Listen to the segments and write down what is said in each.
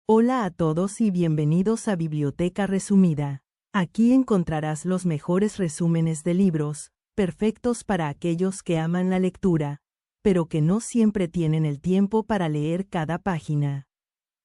Hola a todos y bienvenidos a Biblioteca Resumida. Aquí encontrarás los mejores resúmenes de libros, perfectos para aquellos que aman la lectura, pero que no siempre tienen el tiempo para leer cada página.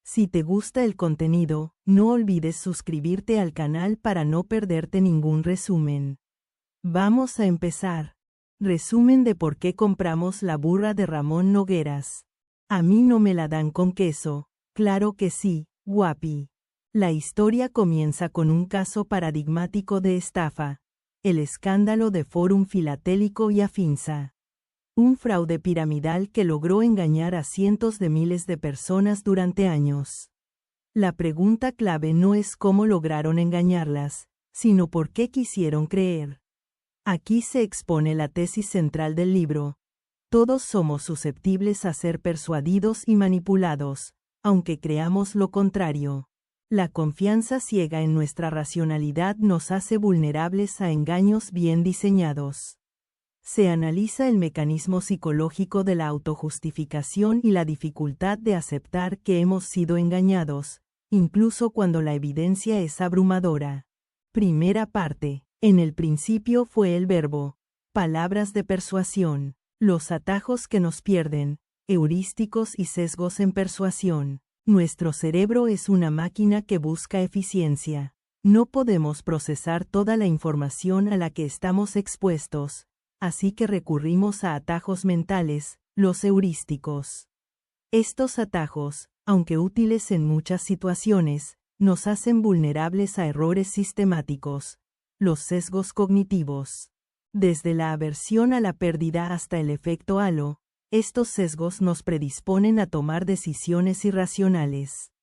Si te gusta el contenido, no olvides suscribirte al canal para no perderte ningún resumen. Vamos a empezar. Resumen de por qué compramos la burra de Ramón Nogueras. A mí no me la dan con queso. Claro que sí, guapi. La historia comienza con un caso paradigmático de estafa, el escándalo de Fórum Filatélico y Afinsa. Un fraude piramidal que logró engañar a cientos de miles de personas durante años. La pregunta clave no es cómo lograron engañarlas, sino por qué quisieron creer. Aquí se expone la tesis central del libro. Todos somos susceptibles a ser persuadidos y manipulados, aunque creamos lo contrario. La confianza ciega en nuestra racionalidad nos hace vulnerables a engaños bien diseñados. Se analiza el mecanismo psicológico de la autojustificación y la dificultad de aceptar que hemos sido engañados, incluso cuando la evidencia es abrumadora. Primera parte. En el principio fue el verbo. Palabras de persuasión. Los atajos que nos pierden. Heurísticos y sesgos en persuasión. Nuestro cerebro es una máquina que busca eficiencia. No podemos procesar toda la información a la que estamos expuestos, así que recurrimos a atajos mentales, los heurísticos. Estos atajos, aunque útiles en muchas situaciones, nos hacen vulnerables a errores sistemáticos, los sesgos cognitivos. Desde la aversión a la pérdida hasta el efecto halo, estos sesgos nos predisponen a tomar decisiones irracionales.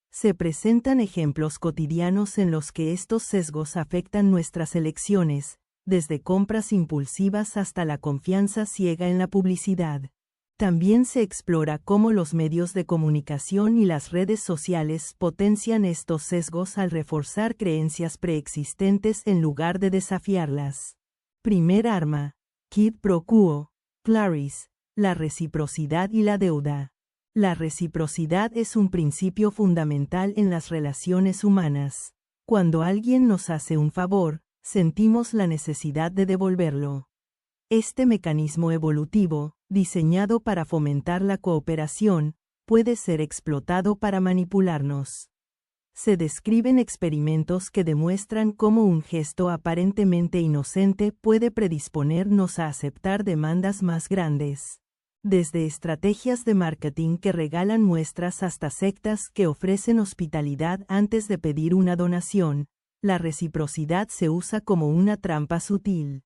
Se presentan ejemplos cotidianos en los que estos sesgos afectan nuestras elecciones, desde compras impulsivas hasta la confianza ciega en la publicidad. También se explora cómo los medios de comunicación y las redes sociales potencian estos sesgos al reforzar creencias preexistentes en lugar de desafiarlas. Primer arma. Quid pro quo. Clarice. La reciprocidad y la deuda. La reciprocidad es un principio fundamental en las relaciones humanas. Cuando alguien nos hace un favor, sentimos la necesidad de devolverlo. Este mecanismo evolutivo, diseñado para fomentar la cooperación, puede ser explotado para manipularnos. Se describen experimentos que demuestran cómo un gesto aparentemente inocente puede predisponernos a aceptar demandas más grandes. Desde estrategias de marketing que regalan muestras hasta sectas que ofrecen hospitalidad antes de pedir una donación, la reciprocidad se usa como una trampa sutil.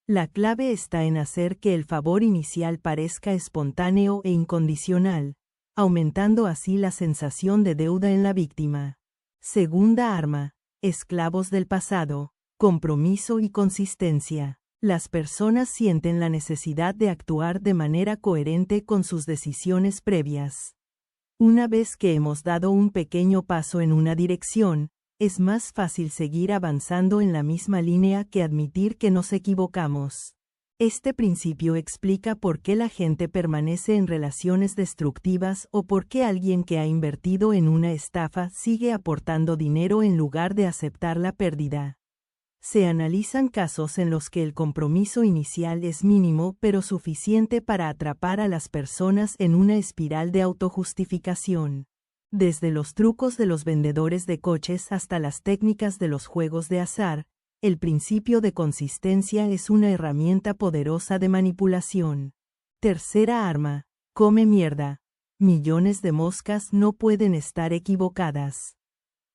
La clave está en hacer que el favor inicial parezca espontáneo e incondicional, aumentando así la sensación de deuda en la víctima. Segunda arma. Esclavos del pasado. Compromiso y consistencia. Las personas sienten la necesidad de actuar de manera coherente con sus decisiones previas. Una vez que hemos dado un pequeño paso en una dirección, es más fácil seguir avanzando en la misma línea que admitir que nos equivocamos. Este principio explica por qué la gente permanece en relaciones destructivas o por qué alguien que ha invertido en una estafa sigue aportando dinero en lugar de aceptar la pérdida. Se analizan casos en los que el compromiso inicial es mínimo pero suficiente para atrapar a las personas en una espiral de autojustificación. Desde los trucos de los vendedores de coches hasta las técnicas de los juegos de azar, el principio de consistencia es una herramienta poderosa de manipulación. Tercera arma. Come mierda. Millones de moscas no pueden estar equivocadas.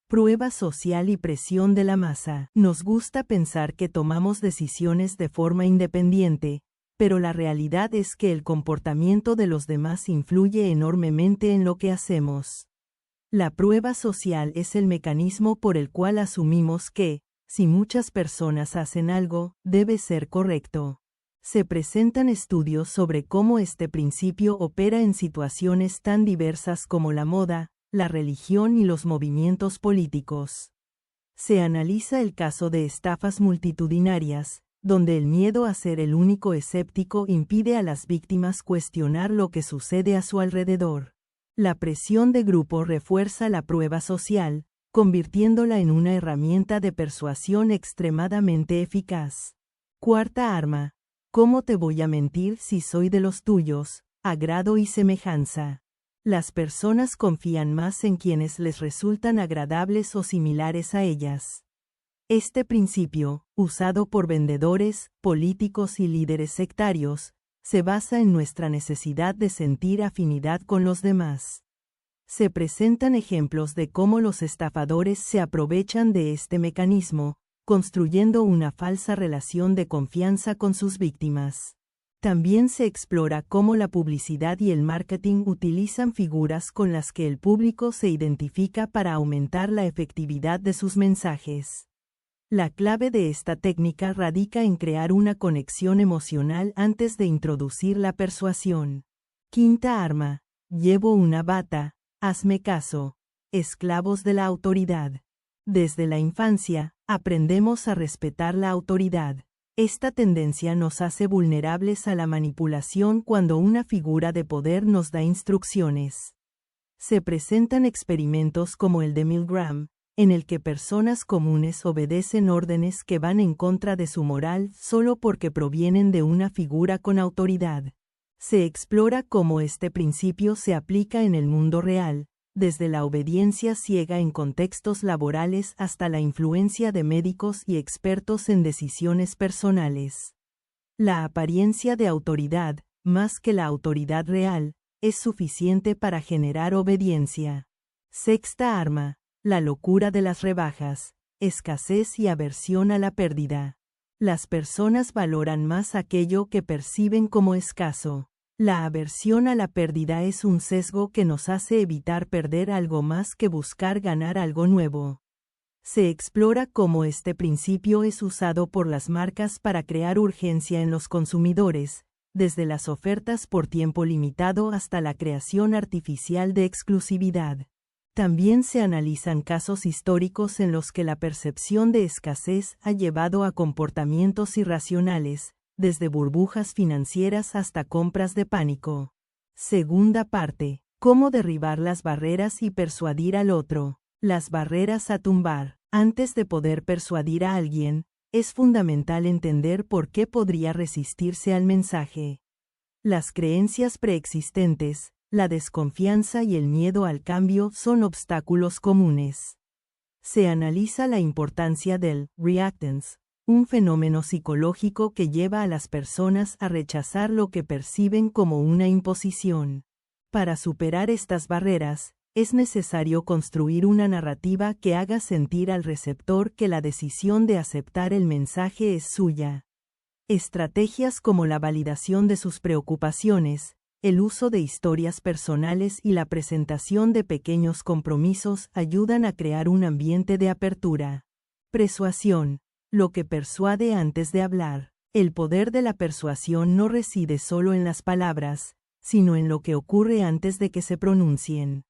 Prueba social y presión de la masa. Nos gusta pensar que tomamos decisiones de forma independiente, pero la realidad es que el comportamiento de los demás influye enormemente en lo que hacemos. La prueba social es el mecanismo por el cual asumimos que, si muchas personas hacen algo, debe ser correcto. Se presentan estudios sobre cómo este principio opera en situaciones tan diversas como la moda, la religión y los movimientos políticos. Se analiza el caso de estafas multitudinarias, donde el miedo a ser el único escéptico impide a las víctimas cuestionar lo que sucede a su alrededor. La presión de grupo refuerza la prueba social, convirtiéndola en una herramienta de persuasión extremadamente eficaz. Cuarta arma. ¿Cómo te voy a mentir si soy de los tuyos? Agrado y semejanza. Las personas confían más en quienes les resultan agradables o similares a ellas. Este principio, usado por vendedores, políticos y líderes sectarios, se basa en nuestra necesidad de sentir afinidad con los demás. Se presentan ejemplos de cómo los estafadores se aprovechan de este mecanismo, construyendo una falsa relación de confianza con sus víctimas. También se explora cómo la publicidad y el marketing utilizan figuras con las que el público se identifica para aumentar la efectividad de sus mensajes. La clave de esta técnica radica en crear una conexión emocional antes de introducir la persuasión. Quinta arma. Llevo una bata, hazme caso. Esclavos de la autoridad. Desde la infancia, aprendemos a respetar la autoridad. Esta tendencia nos hace vulnerables a la manipulación cuando una figura de poder nos da instrucciones. Se presentan experimentos como el de Milgram, en el que personas comunes obedecen órdenes que van en contra de su moral solo porque provienen de una figura con autoridad. Se explora cómo este principio se aplica en el mundo real, desde la obediencia ciega en contextos laborales hasta la influencia de médicos y expertos en decisiones personales. La apariencia de autoridad, más que la autoridad real, es suficiente para generar obediencia. Sexta arma. La locura de las rebajas, escasez y aversión a la pérdida. Las personas valoran más aquello que perciben como escaso. La aversión a la pérdida es un sesgo que nos hace evitar perder algo más que buscar ganar algo nuevo. Se explora cómo este principio es usado por las marcas para crear urgencia en los consumidores, desde las ofertas por tiempo limitado hasta la creación artificial de exclusividad. También se analizan casos históricos en los que la percepción de escasez ha llevado a comportamientos irracionales, desde burbujas financieras hasta compras de pánico. Segunda parte. Cómo derribar las barreras y persuadir al otro. Las barreras a tumbar. Antes de poder persuadir a alguien, es fundamental entender por qué podría resistirse al mensaje. Las creencias preexistentes, la desconfianza y el miedo al cambio son obstáculos comunes. Se analiza la importancia del reactance, un fenómeno psicológico que lleva a las personas a rechazar lo que perciben como una imposición. Para superar estas barreras, es necesario construir una narrativa que haga sentir al receptor que la decisión de aceptar el mensaje es suya. Estrategias como la validación de sus preocupaciones, el uso de historias personales y la presentación de pequeños compromisos ayudan a crear un ambiente de apertura. Persuasión. Lo que persuade antes de hablar. El poder de la persuasión no reside solo en las palabras, sino en lo que ocurre antes de que se pronuncien.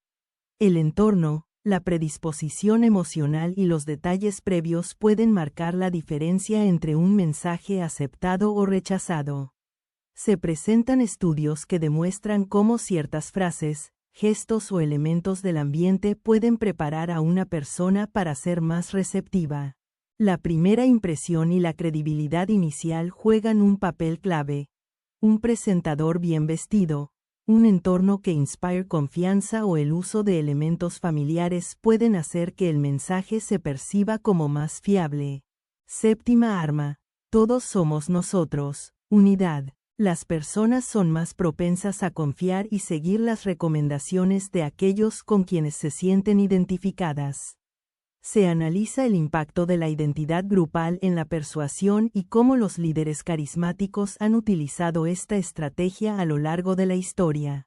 El entorno, la predisposición emocional y los detalles previos pueden marcar la diferencia entre un mensaje aceptado o rechazado. Se presentan estudios que demuestran cómo ciertas frases, gestos o elementos del ambiente pueden preparar a una persona para ser más receptiva. La primera impresión y la credibilidad inicial juegan un papel clave. Un presentador bien vestido, un entorno que inspire confianza o el uso de elementos familiares pueden hacer que el mensaje se perciba como más fiable. Séptima arma. Todos somos nosotros. Unidad. Las personas son más propensas a confiar y seguir las recomendaciones de aquellos con quienes se sienten identificadas. Se analiza el impacto de la identidad grupal en la persuasión y cómo los líderes carismáticos han utilizado esta estrategia a lo largo de la historia.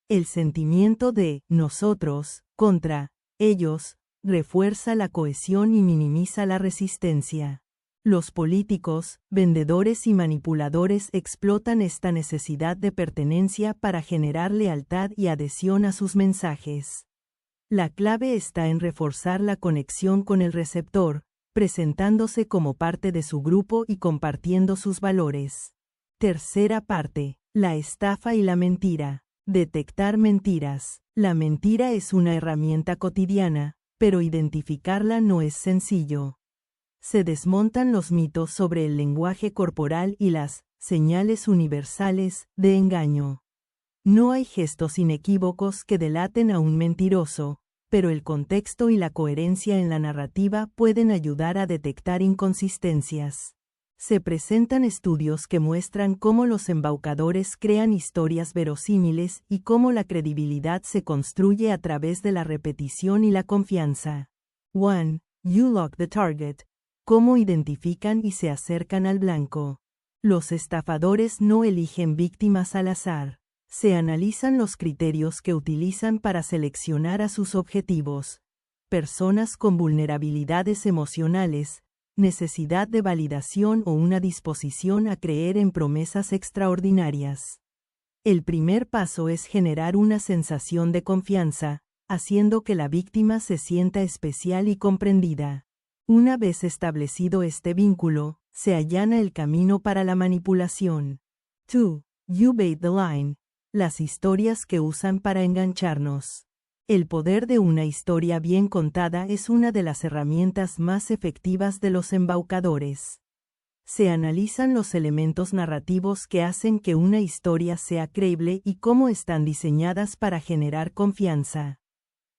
El sentimiento de nosotros contra ellos refuerza la cohesión y minimiza la resistencia. Los políticos, vendedores y manipuladores explotan esta necesidad de pertenencia para generar lealtad y adhesión a sus mensajes. La clave está en reforzar la conexión con el receptor, presentándose como parte de su grupo y compartiendo sus valores. Tercera parte. La estafa y la mentira. Detectar mentiras. La mentira es una herramienta cotidiana, pero identificarla no es sencillo. Se desmontan los mitos sobre el lenguaje corporal y las señales universales de engaño. No hay gestos inequívocos que delaten a un mentiroso, pero el contexto y la coherencia en la narrativa pueden ayudar a detectar inconsistencias. Se presentan estudios que muestran cómo los embaucadores crean historias verosímiles y cómo la credibilidad se construye a través de la repetición y la confianza. 1. You lock the target. ¿Cómo identifican y se acercan al blanco? Los estafadores no eligen víctimas al azar. Se analizan los criterios que utilizan para seleccionar a sus objetivos. Personas con vulnerabilidades emocionales, necesidad de validación o una disposición a creer en promesas extraordinarias. El primer paso es generar una sensación de confianza, haciendo que la víctima se sienta especial y comprendida. Una vez establecido este vínculo, se allana el camino para la manipulación. 2. You bait the line. Las historias que usan para engancharnos. El poder de una historia bien contada es una de las herramientas más efectivas de los embaucadores. Se analizan los elementos narrativos que hacen que una historia sea creíble y cómo están diseñadas para generar confianza.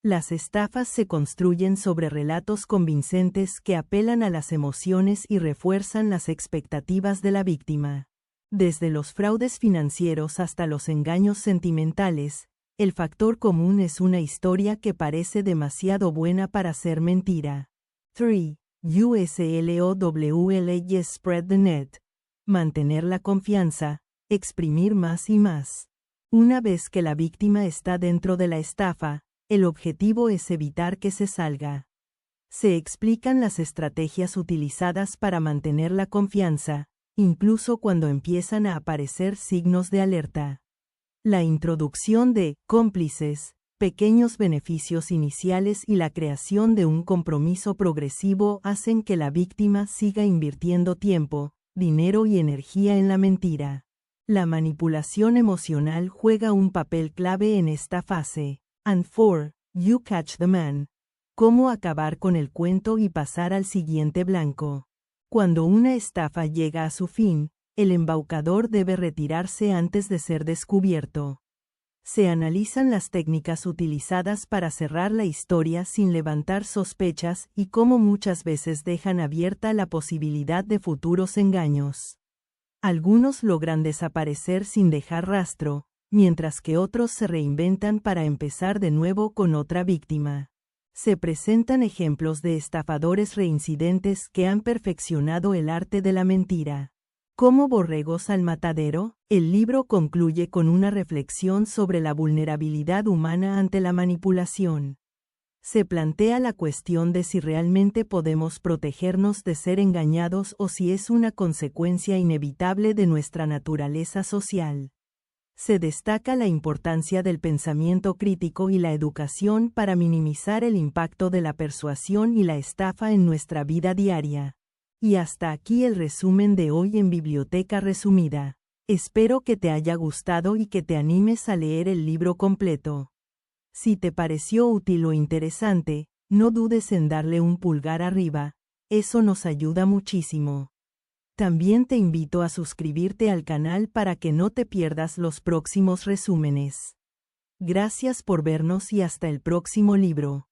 Las estafas se construyen sobre relatos convincentes que apelan a las emociones y refuerzan las expectativas de la víctima. Desde los fraudes financieros hasta los engaños sentimentales, el factor común es una historia que parece demasiado buena para ser mentira. 3. USLOWL spread the net. Mantener la confianza, exprimir más y más. Una vez que la víctima está dentro de la estafa, el objetivo es evitar que se salga. Se explican las estrategias utilizadas para mantener la confianza, incluso cuando empiezan a aparecer signos de alerta. La introducción de cómplices, pequeños beneficios iniciales y la creación de un compromiso progresivo hacen que la víctima siga invirtiendo tiempo, dinero y energía en la mentira. La manipulación emocional juega un papel clave en esta fase. And 4. You catch the man. ¿Cómo acabar con el cuento y pasar al siguiente blanco? Cuando una estafa llega a su fin, el embaucador debe retirarse antes de ser descubierto. Se analizan las técnicas utilizadas para cerrar la historia sin levantar sospechas y cómo muchas veces dejan abierta la posibilidad de futuros engaños. Algunos logran desaparecer sin dejar rastro, mientras que otros se reinventan para empezar de nuevo con otra víctima. Se presentan ejemplos de estafadores reincidentes que han perfeccionado el arte de la mentira. ¿Cómo borregos al matadero? El libro concluye con una reflexión sobre la vulnerabilidad humana ante la manipulación. Se plantea la cuestión de si realmente podemos protegernos de ser engañados o si es una consecuencia inevitable de nuestra naturaleza social. Se destaca la importancia del pensamiento crítico y la educación para minimizar el impacto de la persuasión y la estafa en nuestra vida diaria. Y hasta aquí el resumen de hoy en Biblioteca Resumida. Espero que te haya gustado y que te animes a leer el libro completo. Si te pareció útil o interesante, no dudes en darle un pulgar arriba, eso nos ayuda muchísimo. También te invito a suscribirte al canal para que no te pierdas los próximos resúmenes. Gracias por vernos y hasta el próximo libro.